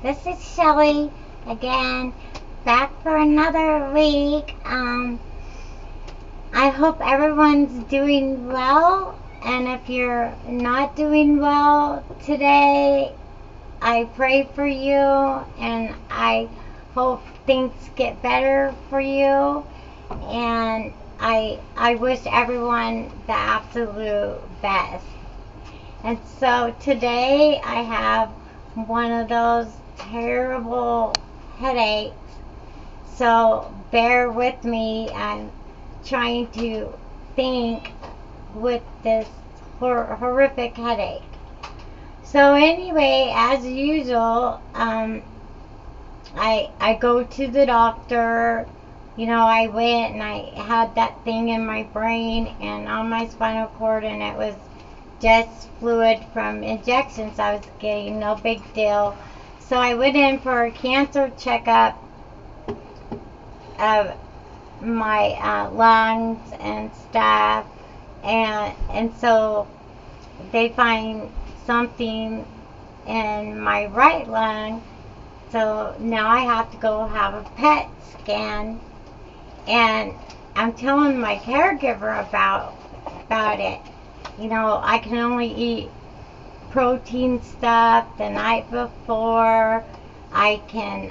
This is Shelly again, back for another week. I hope everyone's doing well, and if you're not doing well today, I pray for you, and I hope things get better for you, and I wish everyone the absolute best. And so today I have one of those terrible headaches. So bear with me. I'm trying to think with this horrific headache. So anyway, as usual, I go to the doctor. You know, I went and I had that thing in my brain and on my spinal cord, and it was just fluid from injections I was getting, no big deal. So I went in for a cancer checkup of my lungs and stuff, and so they find something in my right lung. So now I have to go have a PET scan, and I'm telling my caregiver about it. You know, I can only eat protein stuff the night before. I can't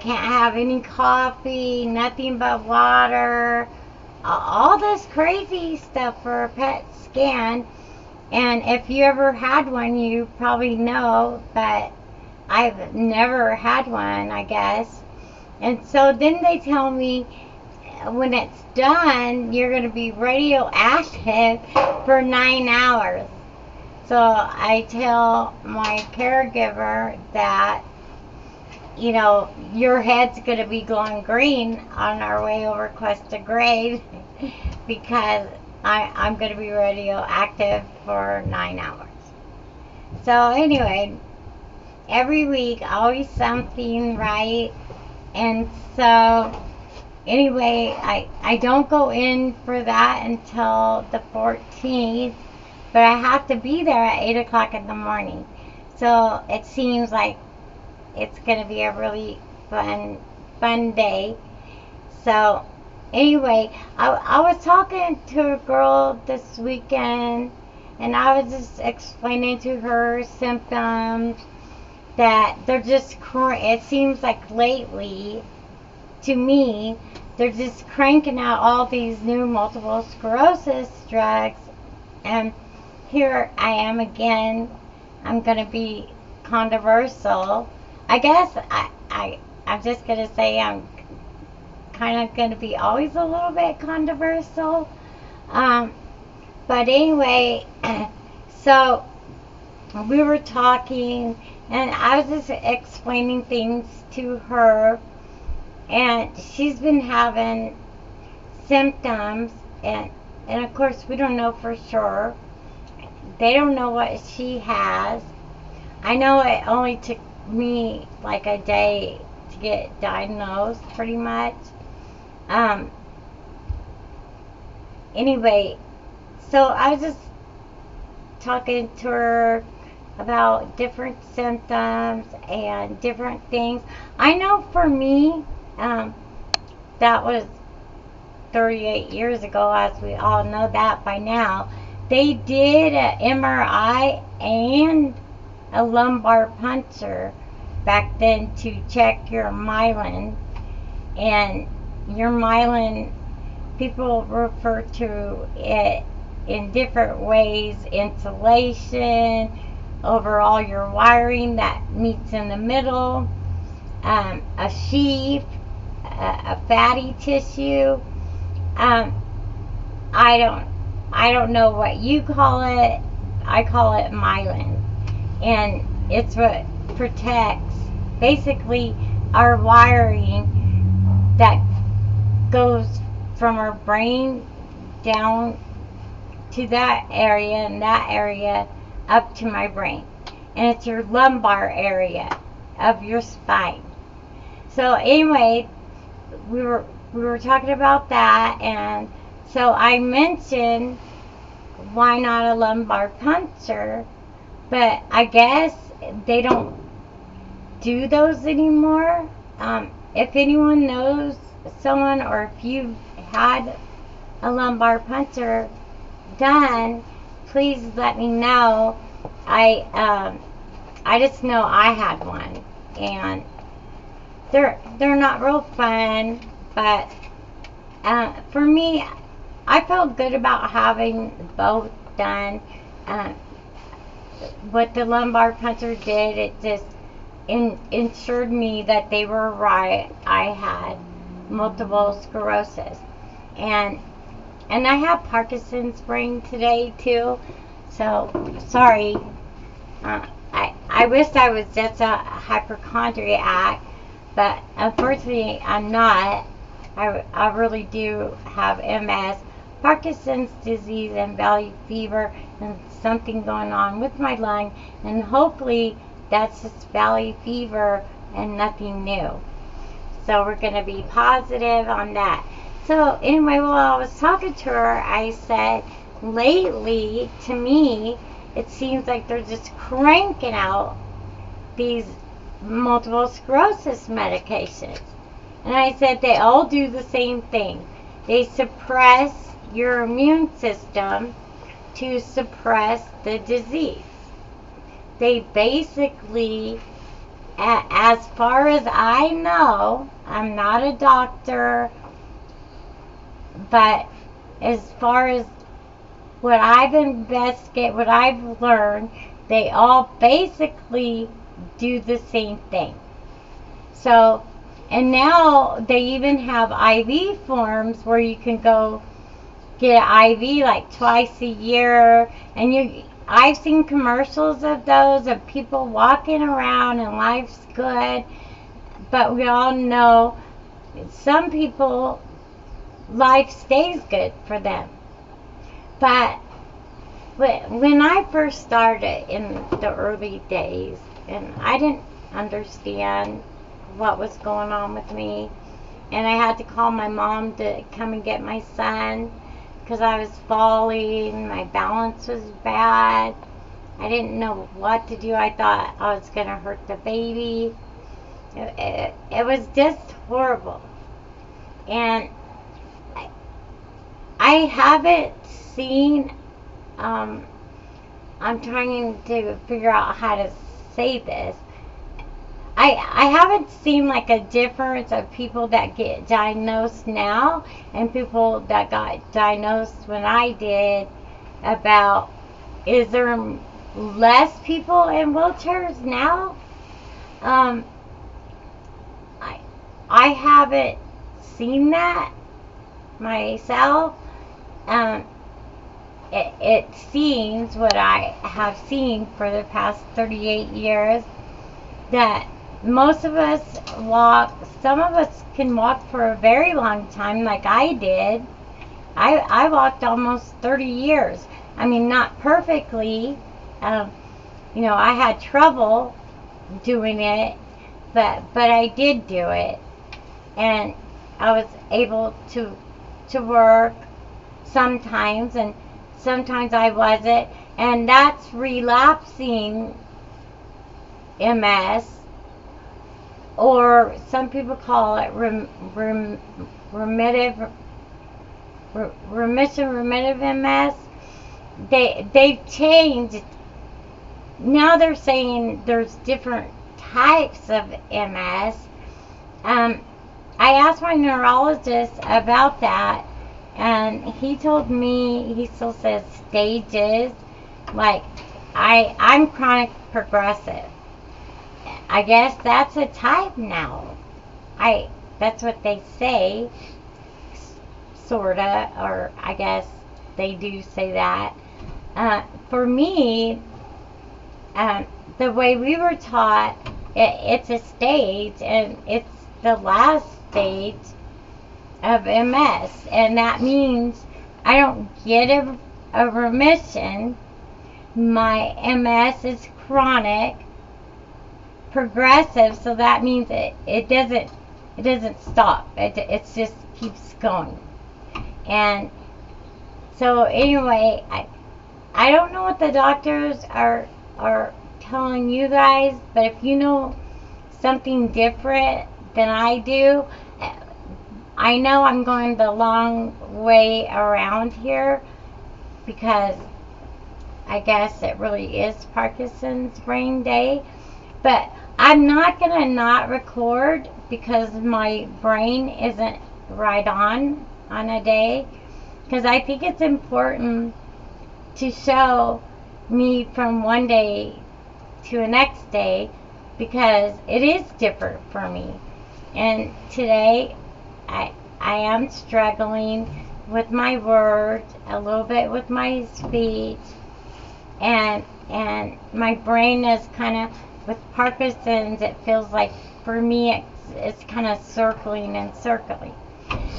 have any coffee, nothing but water, all this crazy stuff for a PET scan. And if you ever had one, you probably know, but I've never had one, I guess. And so then they tell me when it's done, you're going to be radioactive for 9 hours. So I tell my caregiver that, you know, your head's going to be glowing green on our way over Cuesta Grave because I'm going to be radioactive for 9 hours. So anyway, every week, always something, right? And so anyway, I don't go in for that until the 14th, but I have to be there at 8 o'clock in the morning. So it seems like it's going to be a really fun day. So anyway, I was talking to a girl this weekend, and I was just explaining to her symptoms that they're just, it seems like lately, to me, they're just cranking out all these new multiple sclerosis drugs, and here I am again. I'm going to be controversial. I guess I'm just going to say I'm kind of going to be always a little bit controversial. But anyway, so we were talking, and I was just explaining things to her, and she's been having symptoms, and of course we don't know for sure. They don't know what she has. I know it only took me like a day to get diagnosed, pretty much. Anyway, so I was just talking to her about different symptoms and different things. I know for me, that was 38 years ago, as we all know that by now. They did an MRI and a lumbar puncture back then to check your myelin. And your myelin, people refer to it in different ways: insulation, over all your wiring that meets in the middle, a sheath, a fatty tissue. I don't know what you call it. I call it myelin, and it's what protects basically our wiring that goes from our brain down to that area, and that area up to my brain. And it's your lumbar area of your spine. So anyway, we were talking about that, and so I mentioned why not a lumbar puncture, but I guess they don't do those anymore. If anyone knows someone, or if you've had a lumbar puncture done, please let me know. I just know I had one, and they're not real fun, but for me, I felt good about having both done. What the lumbar puncture did, it just ensured me that they were right. I had multiple sclerosis, and I have Parkinson's brain today too. So sorry. I wish I was just a hypochondriac, but unfortunately I'm not. I really do have MS, Parkinson's disease, and valley fever, and something going on with my lung, and hopefully that's just valley fever and nothing new. So we're going to be positive on that. So anyway, while I was talking to her, I said, lately, to me, it seems like they're just cranking out these multiple sclerosis medications. And I said they all do the same thing. They suppress your immune system to suppress the disease. They basically, as far as I know, I'm not a doctor, but as far as what I've investigated, what I've learned, they all basically do the same thing. So, and now they even have IV forms where you can go get an IV like twice a year, and I've seen commercials of those, of people walking around and life's good, but we all know some people, life stays good for them. But when I first started in the early days, and I didn't understand what was going on with me, and I had to call my mom to come and get my son because I was falling, my balance was bad, I didn't know what to do. I thought I was going to hurt the baby. It was just horrible. And I haven't seen, I'm trying to figure out how to say this. I haven't seen like a difference of people that get diagnosed now and people that got diagnosed when I did, about, is there less people in wheelchairs now? I haven't seen that myself. It seems, what I have seen for the past 38 years, that most of us walk, some of us can walk for a very long time, like I did. I walked almost 30 years. I mean, not perfectly. I had trouble doing it, but I did do it. And I was able to work sometimes, and sometimes I wasn't. And that's relapsing MS, or some people call it remittive MS. They've changed. Now they're saying there's different types of MS. I asked my neurologist about that, and he told me, he still says stages. Like, I'm chronic progressive. I guess that's a type now. That's what they say, sorta, or I guess they do say that. For me, the way we were taught, it's a stage, and it's the last stage of MS, and that means I don't get a remission. My MS is chronic progressive, so that means it doesn't stop. It just keeps going. And so anyway, I don't know what the doctors are telling you guys, but if you know something different than I do, I know I'm going the long way around here because I guess it really is Parkinson's brain day. But I'm not going to not record because my brain isn't right on a day. Because I think it's important to show me from one day to the next day because it is different for me. And today I am struggling with my words, a little bit with my speech, and my brain is kind of, with Parkinson's, it feels like for me it's kind of circling and circling.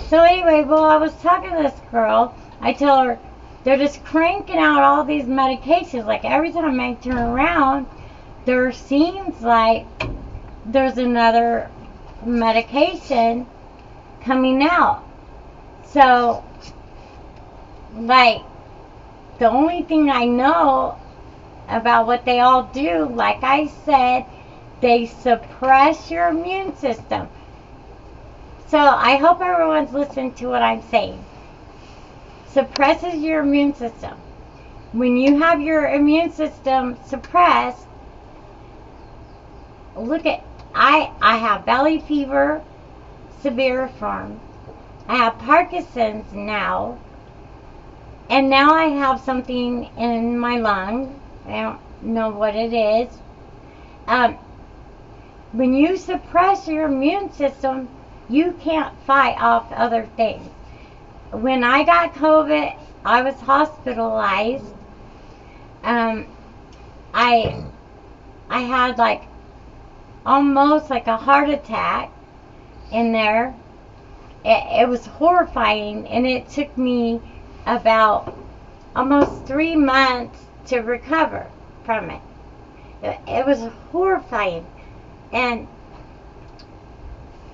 So anyway, well, I was talking to this girl. I tell her they're just cranking out all these medications. Like every time I turn around, there seems like there's another medication coming out. So, like, the only thing I know about what they all do, like I said, they suppress your immune system. So I hope everyone's listening to what I'm saying. Suppresses your immune system. When you have your immune system suppressed, look at, I have belly fever, severe form. I have Parkinson's now, and now I have something in my lung. I don't know what it is. When you suppress your immune system, you can't fight off other things. When I got COVID, I was hospitalized. I had like almost like a heart attack in there. It was horrifying, and it took me about almost 3 months to recover from it. It was horrifying. And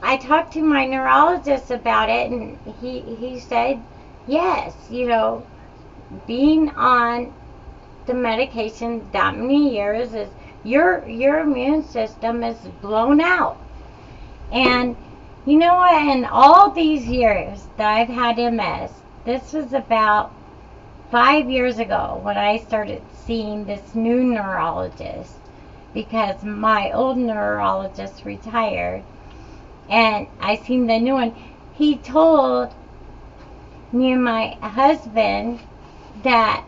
I talked to my neurologist about it, and he said, yes, you know, being on the medication that many years is your immune system is blown out. And you know what, in all these years that I've had MS, this was about 5 years ago when I started seeing this new neurologist because my old neurologist retired. And I seen the new one. He told me and my husband that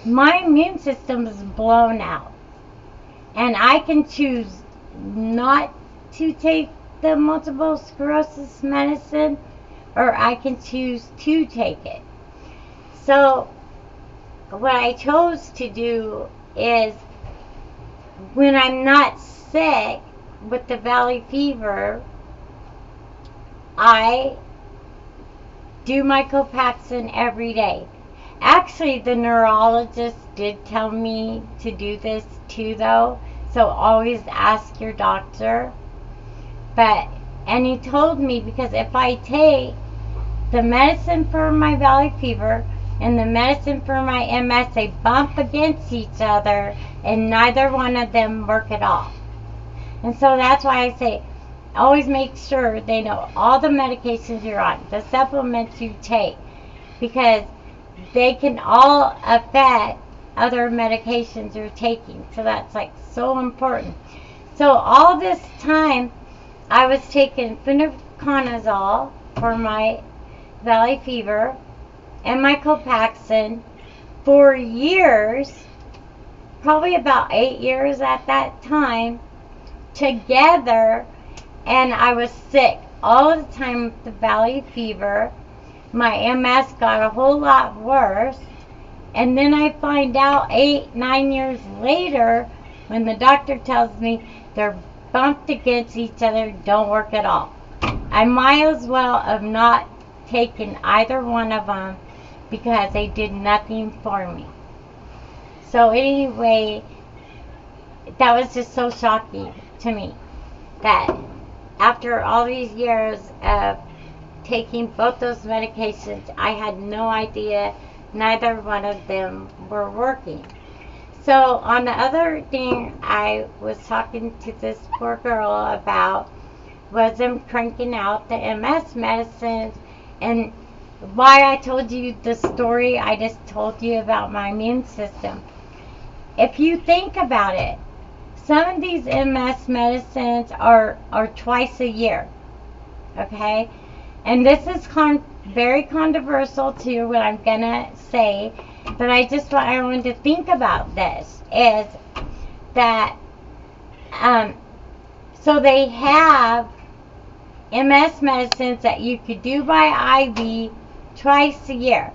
my immune system is blown out. And I can choose not to take the multiple sclerosis medicine, or I can choose to take it. So what I chose to do is, when I'm not sick with the valley fever, I do my Copaxone every day. Actually, the neurologist did tell me to do this too, though. So always ask your doctor. And he told me, because if I take the medicine for my valley fever and the medicine for my MS, they bump against each other, and neither one of them work at all. And so that's why I say, always make sure they know all the medications you're on, the supplements you take, because they can all affect other medications you're taking. So that's like so important. So all this time, I was taking fluconazole for my valley fever and my Copaxone for years, probably about 8 years at that time, together. And I was sick all the time with the valley fever. My MS got a whole lot worse. And then I find out 8-9 years later, when the doctor tells me they're bumped against each other, don't work at all. I might as well have not taken either one of them because they did nothing for me. So anyway, that was just so shocking to me that after all these years of taking both those medications, I had no idea neither one of them were working. So on the other thing I was talking to this poor girl about was them cranking out the MS medicines, and why I told you the story I just told you about my immune system. If you think about it, some of these MS medicines are twice a year, okay? And this is very controversial to what I'm gonna say, but I wanted to think about this is that so they have MS medicines that you could do by IV twice a year.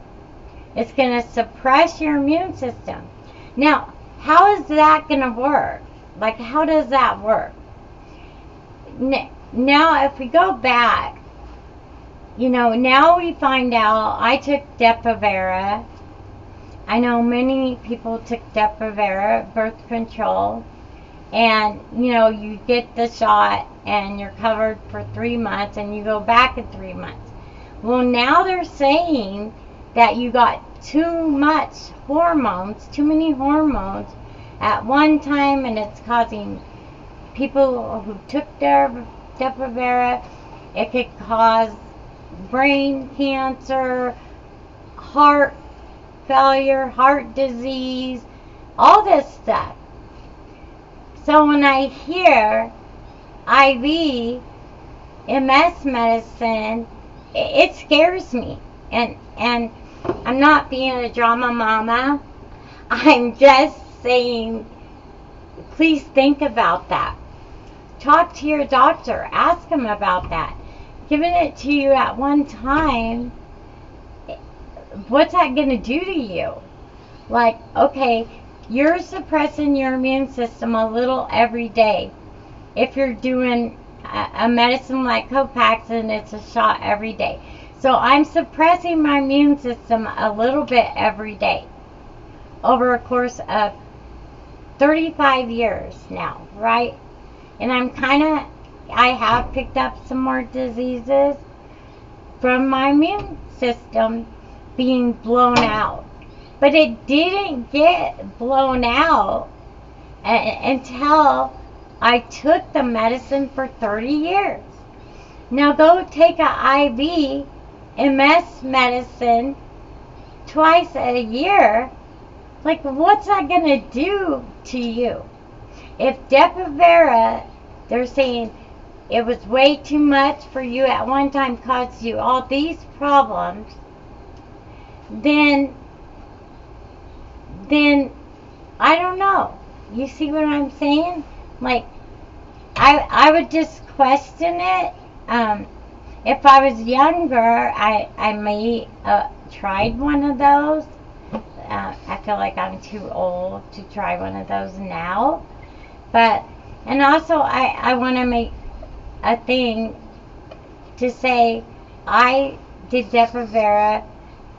It's going to suppress your immune system. Now, how is that going to work? Like, how does that work? Now, if we go back, now we find out I took Depo-Provera. I know many people took Depo-Provera, birth control, and, you get the shot and you're covered for 3 months and you go back in 3 months. Well, now they're saying that you got too many hormones at one time, and it's causing people who took their Depo-Provera, it could cause brain cancer, heart failure, heart disease, all this stuff. So when I hear IV MS medicine, it scares me. And I'm not being a drama mama. I'm just saying, please think about that. Talk to your doctor. Ask him about that. Giving it to you at one time, what's that going to do to you? Like, okay, you're suppressing your immune system a little every day. If you're doing a medicine like Copaxone, it's a shot every day. So I'm suppressing my immune system a little bit every day over a course of 35 years now, right? And I have picked up some more diseases from my immune system being blown out. But it didn't get blown out until I took the medicine for 30 years. Now go take an IV MS medicine twice a year. Like, what's that going to do to you? If Depo-Provera, they're saying it was way too much for you at one time, caused you all these problems, then I don't know. You see what I'm saying? Like, I would just question it. If I was younger, I may tried one of those. I feel like I'm too old to try one of those now. But, and also I want to make a thing to say I did Depo-Provera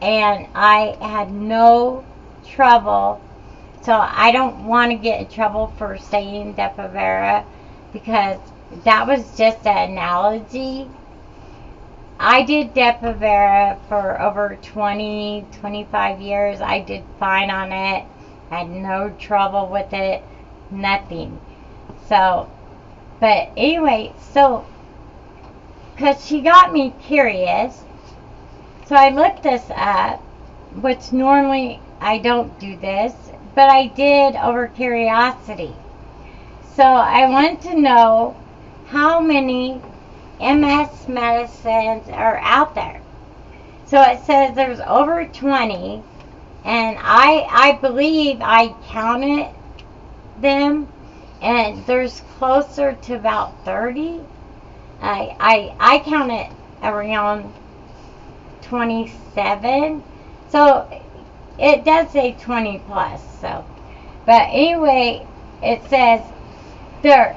and I had no trouble. So I don't want to get in trouble for saying Depo-Provera, because that was just an analogy. I did Depo-Provera for over 25 years. I did fine on it. Had no trouble with it. Nothing. So, but anyway, so, because she got me curious, so I looked this up, which normally I don't do this, but I did over curiosity. So I wanted to know how many MS medicines are out there. So it says there's over 20, and I believe I counted them, and there's closer to about 30. I counted around 27. So it does say 20 plus. So, but anyway, it says there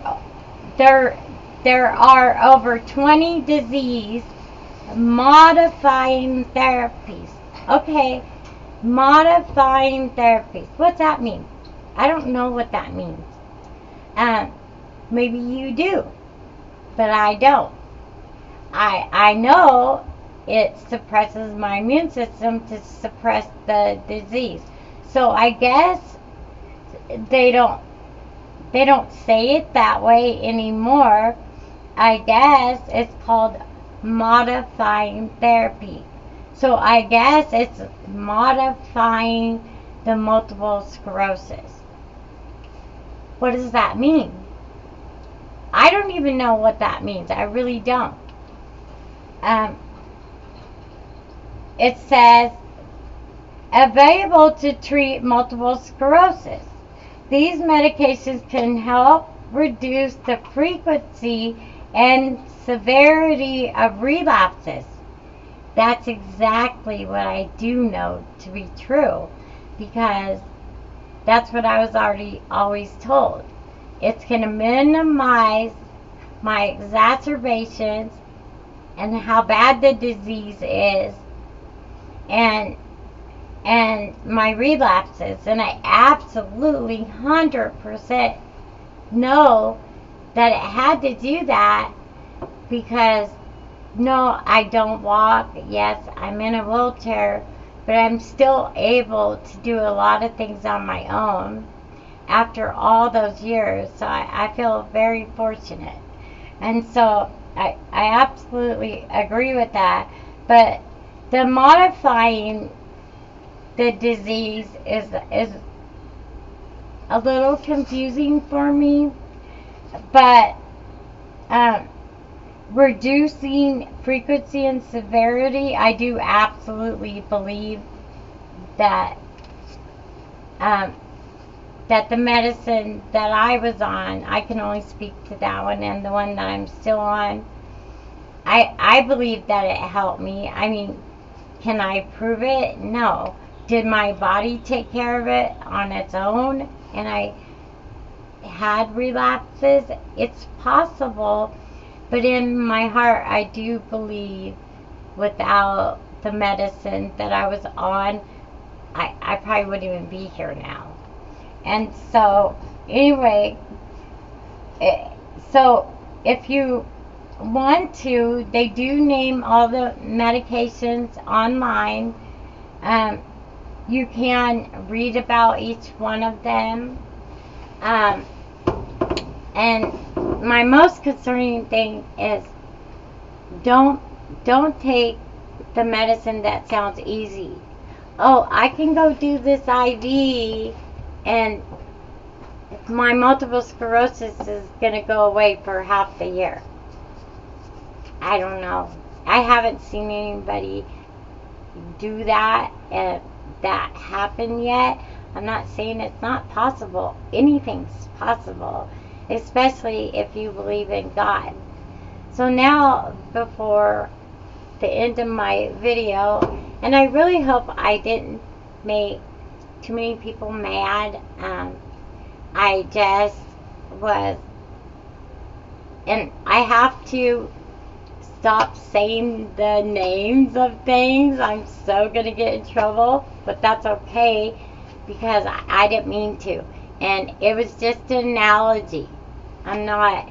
are over 20 disease modifying therapies. Okay, modifying therapies. What's that mean? I don't know what that means. Maybe you do, but I don't. I know it suppresses my immune system to suppress the disease. So I guess they don't say it that way anymore. I guess it's called modifying therapy. So I guess it's modifying the multiple sclerosis. What does that mean? I don't even know what that means. I really don't. It says available to treat multiple sclerosis. These medications can help reduce the frequency and severity of relapses. That's exactly what I do know to be true, because that's what I was always told. It's going to minimize my exacerbations and how bad the disease is, and my relapses. And I absolutely 100% know that it had to do that, because no, I don't walk. Yes, I'm in a wheelchair, but I'm still able to do a lot of things on my own after all those years. So I feel very fortunate. And so I absolutely agree with that. But the modifying the disease is a little confusing for me. But reducing frequency and severity, I do absolutely believe that that the medicine that I was on, I can only speak to that one, and the one that I'm still on, I believe that it helped me. I mean, can I prove it? No. Did my body take care of it on its own and I had relapses? It's possible, but in my heart I do believe without the medicine that I was on, I probably wouldn't even be here now. And so anyway, so if you want to, they do name all the medications online. You can read about each one of them. And my most concerning thing is don't take the medicine that sounds easy. Oh, I can go do this IV and my multiple sclerosis is going to go away for half the year. I don't know. I haven't seen anybody do that that happen yet. I'm not saying it's not possible. Anything's possible, especially if you believe in God. So now, before the end of my video, and I really hope I didn't make too many people mad. I just was, and I have to stop saying the names of things. I'm so gonna get in trouble, but that's okay, because I didn't mean to, and it was just an analogy. I'm not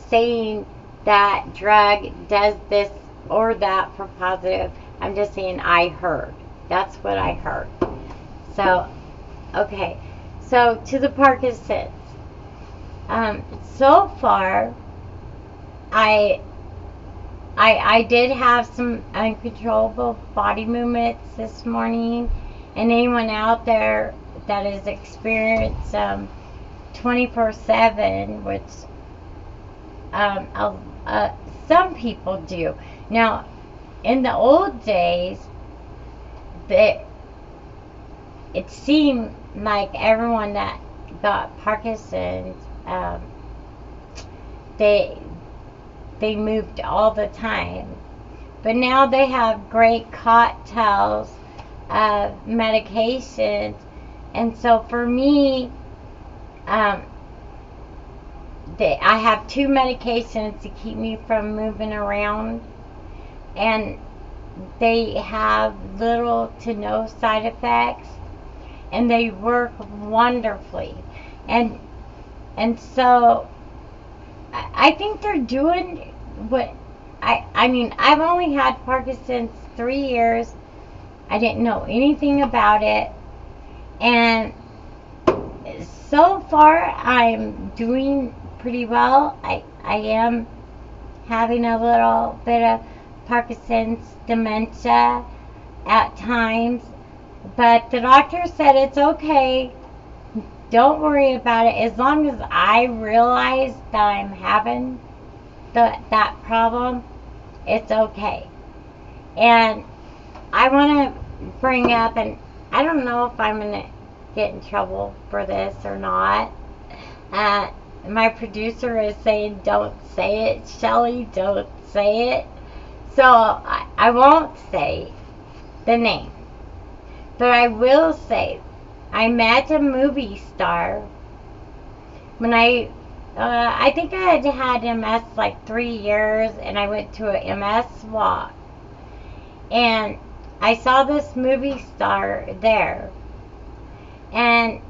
saying that drug does this or that for positive. I'm just saying I heard. That's what I heard. So, okay. So to the Parkinson's. So far, I did have some uncontrollable body movements this morning, and anyone out there that has experienced 24/7, which some people do. Now, in the old days, it seemed like everyone that got Parkinson's, they moved all the time. But now they have great cocktails of medications. And so for me, I have 2 medications to keep me from moving around. And they have little to no side effects. And they work wonderfully. And so I think they're doing what I mean, I've only had Parkinson's 3 years. I didn't know anything about it, and so far, I'm doing pretty well. I am having a little bit of Parkinson's dementia at times, but the doctor said it's okay. Don't worry about it. As long as I realize that I'm having that problem, it's okay. And I want to bring up, and I don't know if I'm going to get in trouble for this or not. My producer is saying, don't say it, Shelly, don't say it. So I won't say the name. But I will say, I met a movie star when I think I had MS like 3 years, and I went to a MS walk. And I saw this movie star there. And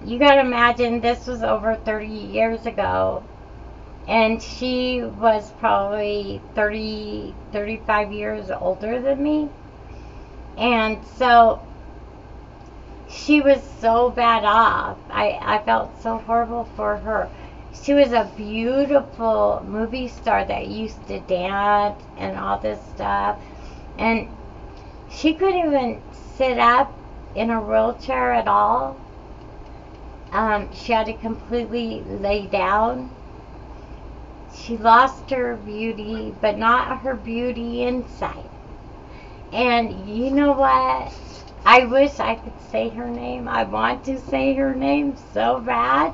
you gotta imagine, this was over 30 years ago. And she was probably 30, 35 years older than me. And so she was so bad off. I felt so horrible for her. She was a beautiful movie star that used to dance and all this stuff. And she couldn't even sit up in a wheelchair at all. She had to completely lay down. She lost her beauty, but not her beauty inside. And you know what? I wish I could say her name. I want to say her name so bad.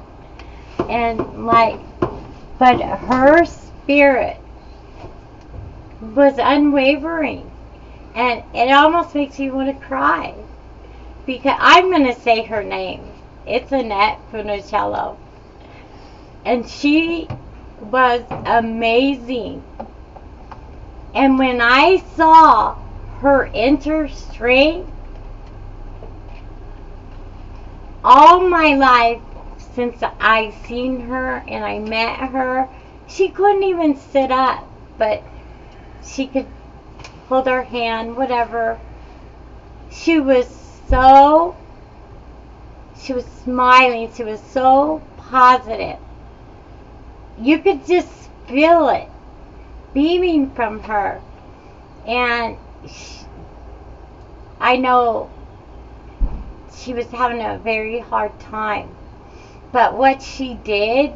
And but her spirit was unwavering. And it almost makes me want to cry. Because I'm going to say her name. It's Annette Funicello. And she was amazing. And when I saw her inner strength, all my life since I seen her and I met her, she couldn't even sit up, but she could hold her hand, whatever. She was smiling. She was so positive. You could just feel it beaming from her. And I know she was having a very hard time. But what she did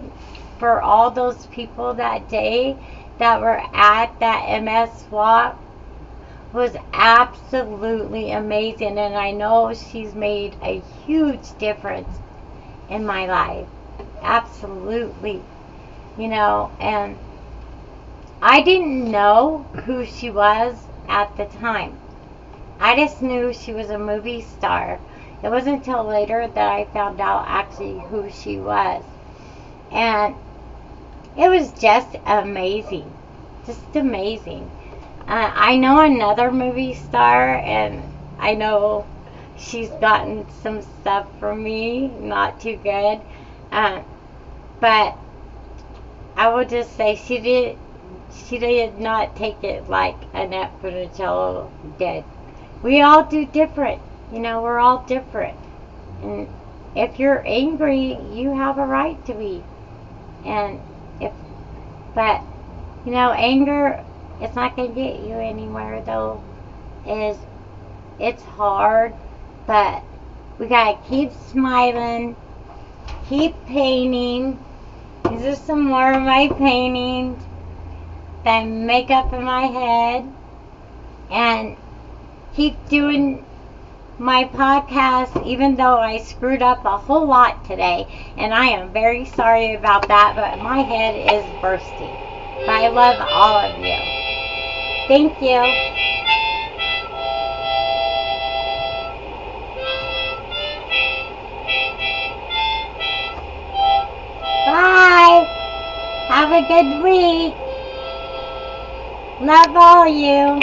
for all those people that day that were at that MS walk was absolutely amazing. And I know she's made a huge difference in my life. Absolutely. You know, and I didn't know who she was at the time. I just knew she was a movie star. It wasn't until later that I found out actually who she was. And it was just amazing. Just amazing. I know another movie star, and I know she's gotten some stuff from me, not too good. But I will just say she did not take it like Annette Funicello did. We all do different. You know, we're all different. And if you're angry, you have a right to be. But, you know, anger, it's not going to get you anywhere, though. It's hard, but we got to keep smiling, keep painting. These are some more of my paintings that make up in my head. And keep doing my podcast, even though I screwed up a whole lot today, and I am very sorry about that, but my head is bursting. But I love all of you. Thank you. Bye. Have a good week. Love all you.